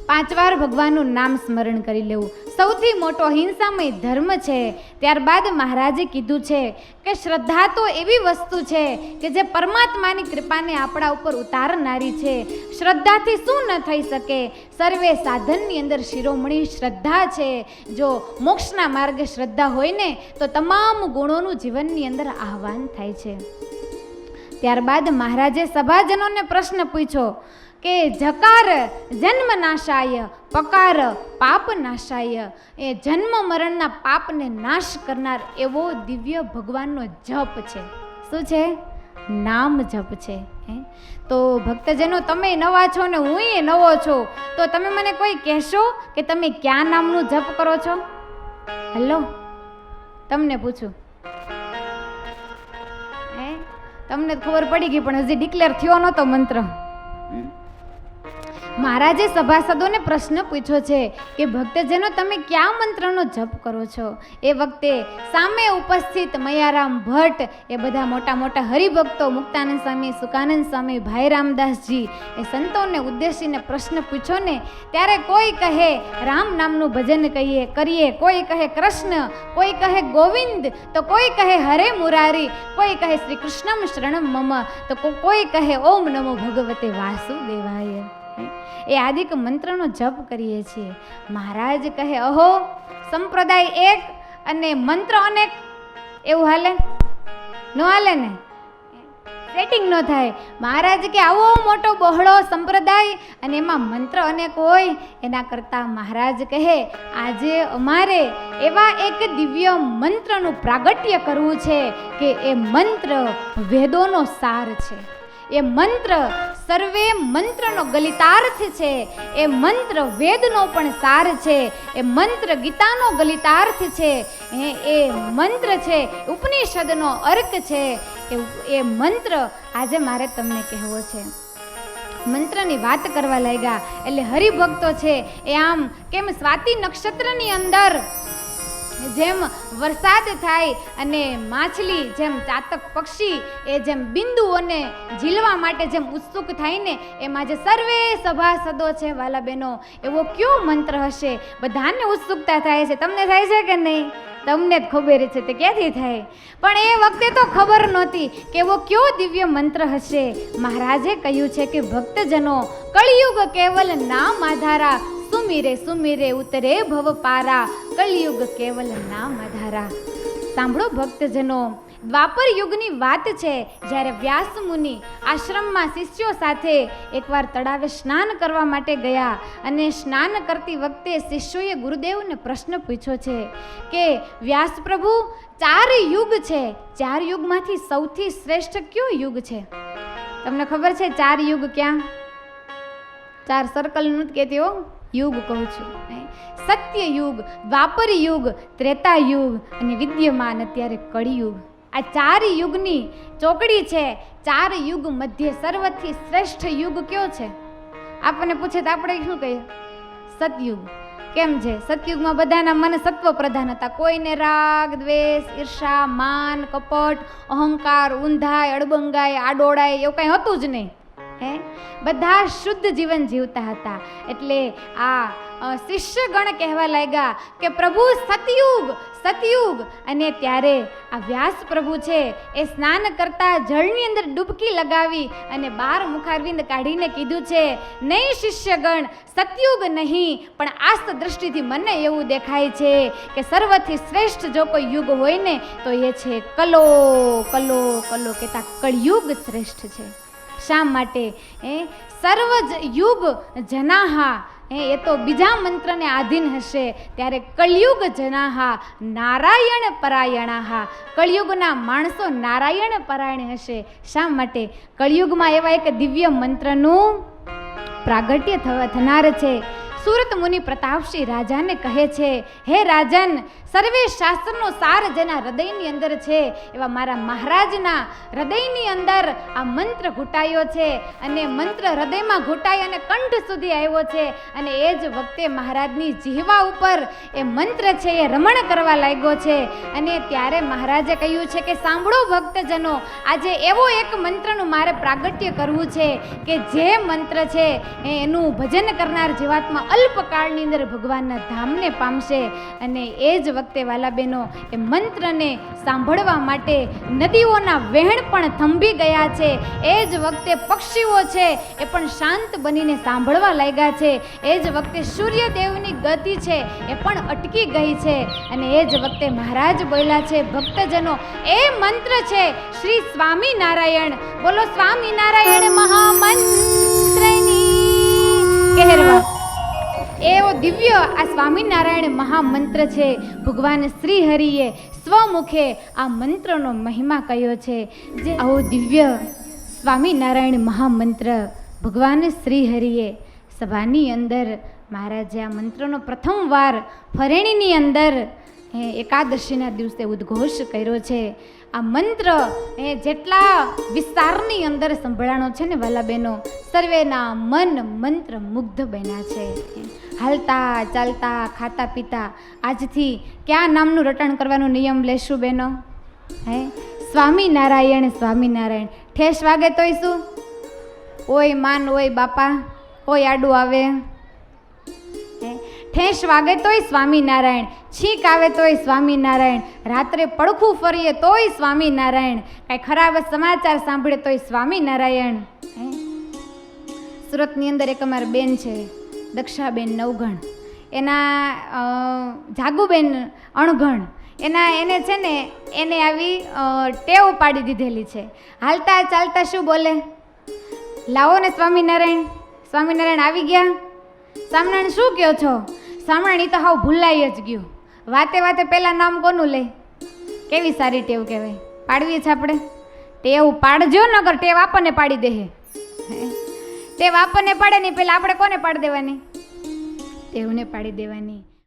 5 વાર ભગવાનનું નામ સ્મરણ કરી લેવું સૌથી મોટો હિંસામય ધર્મ છે. ત્યારબાદ મહારાજે કીધું છે કે શ્રદ્ધા તો એવી વસ્તુ છે કે જે પરમાત્માની કૃપાને આપણા ઉપર ઉતારનારી છે. શ્રદ્ધાથી શું ન થઈ શકે? સર્વે સાધનની અંદર શિરોમણી શ્રદ્ધા છે. જો મોક્ષના માર્ગે શ્રદ્ધા હોય ને તો તમામ ગુણોનું જીવનની અંદર આહવાન થાય છે. ત્યારબાદ મહારાજે સભાજનોને પ્રશ્ન પૂછ્યો કે જકાર જન્મ નાશાય, પકાર પાપ નાશાય. એ જન્મ મરણના પાપને નાશ કરનાર એવો દિવ્ય ભગવાનનો જપ છે. શું છે? નામ જપ છે. તો ભક્તજનો, તમે નવા છો ને હું એ નવો છો, તો તમે મને કોઈ કહેશો કે તમે ક્યાં નામનું જપ કરો છો? હેલો, તમને પૂછું. તમને ખબર પડી ગઈ પણ હજી ડિક્લેર થયો નહોતો મંત્ર. મહારાજે સભાસદોને પ્રશ્ન પૂછ્યો છે કે ભક્તજનો, તમે કયા મંત્રનો જપ કરો છો? એ વખતે સામે ઉપસ્થિત મયારામ ભટ્ટ, એ બધા મોટા મોટા હરિભક્તો, મુક્તાનંદ સ્વામી, સુકાનંદ સ્વામી, ભાઈ રામદાસજી, એ સંતોને ઉદ્દેશીને પ્રશ્ન પૂછ્યો ને, ત્યારે કોઈ કહે રામ નામનું ભજન કરીએ, કોઈ કહે કૃષ્ણ, કોઈ કહે ગોવિંદ, તો કોઈ કહે હરે મુરારી, કોઈ કહે શ્રી કૃષ્ણમ શરણમ મમ, તો કોઈ કહે ઓમ નમો ભગવતે વાસુદેવાય. એ આદિક મંત્રનો જપ કરીએ છીએ. મહારાજ કહે અહો, સંપ્રદાય એક અને મંત્ર અનેક, એવું હાલે? ન હાલે ને, સેટિંગ ન થાય. મહારાજ કે આવો મોટો બહોળો સંપ્રદાય અને એમાં મંત્ર અનેક હોય, એના કરતાં મહારાજ કહે આજે અમારે એવા એક દિવ્ય મંત્રનું પ્રાગટ્ય કરવું છે કે એ મંત્ર વેદોનો સાર છે. એ મંત્ર સર્વે મંત્રનો ગલિતાર્થ છે. એ મંત્ર વેદનો પણ સાર છે. એ મંત્ર ગીતાનો ગલિતાર્થ છે. એ મંત્ર છે ઉપનિષદનો અર્ક છે. એ મંત્ર આજે મારે તમને કહેવો છે. મંત્રની વાત કરવા લાગ્યા એટલે હરિભક્તો છે એ આમ કેમ સ્વાતિ નક્ષત્રની અંદર જેમ વરસાદ થાય અને માછલી જેમ ચાતક પક્ષી એ જેમ બિંદુઓને ઝીલવા માટે જેમ ઉત્સુક થાય ને, એમાં જે સર્વે સભાસદો છે વાલા બહેનો, એવો કયો મંત્ર હશે? બધાને ઉત્સુકતા થાય છે. તમને થાય છે કે નહીં? તમને જ ખબર છે તે ક્યાંથી થાય, પણ એ વખતે તો ખબર નહોતી કે એવો કયો દિવ્ય મંત્ર હશે. મહારાજે કહ્યું છે કે ભક્તજનો, કળિયુગ કેવલ નામ આધારા, સુમિરે સુમિરે ઉતરે ભવ પારા, કળિયુગ કેવલ નામ આધારા. સાંભળો ભક્તજનો, દ્વાપર યુગની વાત છે, જ્યારે વ્યાસ મુનિ આશ્રમમાં શિષ્યો સાથે એકવાર તળાવે સ્નાન કરવા માટે ગયા અને સ્નાન કરતી વખતે શિષ્યોએ ગુરુદેવને પ્રશ્ન પૂછ્યો છે કે વ્યાસ પ્રભુ, 4 યુગ છે, 4 યુગમાંથી સૌથી શ્રેષ્ઠ કયો યુગ છે? તમને ખબર છે 4 યુગ ક્યાં? 4 સર્કલ નથી કહેતી હો, યુગ કહું છું. સત્ય યુગ, દ્વાપર યુગ, ત્રેતા યુગ અને વિદ્યમાન અત્યારે કળિયુગ. આ 4 યુગની ચોકડી છે. 4 યુગ મધ્ય સર્વથી શ્રેષ્ઠ યુગ કયો છે? આપણને પૂછે તો આપણે શું કહીએ? સતયુગ. કેમ છે? સતયુગમાં બધાના મન સત્વ પ્રધાન હતા. કોઈને રાગ, દ્વેષ, ઈર્ષા, માન, કપટ, અહંકાર, ઊંધાઈ, અડબંગાઈ, આડોળાઈ એવું કંઈ હતું જ નહીં. બધા શુદ્ધ જીવન જીવતા હતા. એટલે આ શિષ્યગણ કહેવા લાગ્યા કે પ્રભુ સતયુગ, સતયુગ. અને ત્યારે આ વ્યાસ પ્રભુ છે એ સ્નાન કરતા જળની અંદર ડૂબકી લગાવી અને 12 મુખારવિંદ કાઢીને કીધું છે, નહીં શિષ્યગણ, સતયુગ નહીં, પણ આસ્ત દ્રષ્ટિથી મને એવું દેખાય છે કે સર્વથી શ્રેષ્ઠ જો કોઈ યુગ હોય ને તો એ છે કલો કલો કલો કહેતા કળિયુગ શ્રેષ્ઠ છે. શા માટે? સર્વ યુગ જનાહા, એ તો બીજા મંત્રને આધીન હશે. ત્યારે કળિયુગ જનાહા નારાયણ પરાયણાહા, કળિયુગના માણસો નારાયણ પરાયણ હશે. શા માટે? કળિયુગમાં એવા એક દિવ્ય મંત્રનું પ્રાગટ્ય થનાર છે. સુરત મુનિ પ્રતાપસિંહ રાજાને કહે છે, હે રાજન, સર્વે શાસ્ત્રનો સાર જેના હૃદયની અંદર છે એવા મારા મહારાજના હૃદયની અંદર આ મંત્ર ઘૂંટાયો છે અને મંત્ર હૃદયમાં ઘૂંટાઈ અને કંઠ સુધી આવ્યો છે. અને એ જ વખતે મહારાજની જીહવા ઉપર એ મંત્ર છે એ રમણ કરવા લાગ્યો છે. અને ત્યારે મહારાજે કહ્યું છે કે સાંભળો ભક્તજનો, આજે એવો એક મંત્રનું મારે પ્રાગટ્ય કરવું છે કે જે મંત્ર છે એનું ભજન કરનાર જીવાત્મા અલ્પકાળની અંદર ભગવાનના ધામને પામશે. અને એ જ વખતે વાલા બહેનો એ મંત્રને સાંભળવા માટે નદીઓના વહેણ પણ થંભી ગયા છે. એ જ વખતે પક્ષીઓ છે એ પણ શાંત બનીને સાંભળવા લાગ્યા છે. એ જ વખતે સૂર્યદેવની ગતિ છે એ પણ અટકી ગઈ છે. અને એ જ વખતે મહારાજ બોલ્યા છે, ભક્તજનો એ મંત્ર છે શ્રી સ્વામિનારાયણ. બોલો સ્વામિનારાયણ મહામંત્રની કહેરવા. એવો દિવ્ય આ સ્વામિનારાયણ મહામંત્ર છે. ભગવાન શ્રી હરિએ સ્વમુખે આ મંત્રનો મહિમા કહ્યો છે. જે આવો દિવ્ય સ્વામિનારાયણ મહામંત્ર ભગવાન શ્રી હરિએ સભાની અંદર મહારાજે આ મંત્રનો પ્રથમવાર ફરેણીની અંદર એકાદશીના દિવસે ઉદ્ઘોષ કર્યો છે. આ મંત્ર જેટલા વિસ્તારની અંદર સંભળાણો છે ને વાલા બહેનો, સર્વેના મન મંત્ર મુગ્ધ બન્યા છે. હાલતા ચાલતા ખાતા પીતા આજથી ક્યાં નામનું રટણ કરવાનો નિયમ લેશું બહેનો? સ્વામિનારાયણ સ્વામિનારાયણ. ઠેસ વાગે તોય શું? ઓય માન ઓય બાપા, કોઈ આડું આવે. ઠેસ વાગે તોય સ્વામિનારાયણ, છીંક આવે તોય સ્વામિનારાયણ, રાત્રે પડખું ફરીએ તોય સ્વામિનારાયણ, કાંઈ ખરાબ સમાચાર સાંભળે તોય સ્વામિનારાયણ. સુરતની અંદર એક અમારા બેન છે, દક્ષાબેન નવઘણ, એના જાગુબેન અણઘણ, એને છે ને એને આવી ટેવ પાડી દીધેલી છે. હાલતા ચાલતા શું બોલે? લાવો ને સ્વામિનારાયણ. સ્વામિનારાયણ આવી ગયા. સ્વામિનારાયણ શું કહો છો? સ્વામિનારાયણ તો હાવ ભૂલાઈ જ ગયું. વાતે વાતે પહેલાં નામ કોનું લે? કેવી સારી ટેવ કહેવાય. પાડવી છે આપણે? ટેવ પાડજો, નગર ટેવ આપણને પાડી દે. ટેવ આપણને પાડે નહીં, પહેલાં આપણે કોને પાડી દેવાની? ટેવને પાડી દેવાની.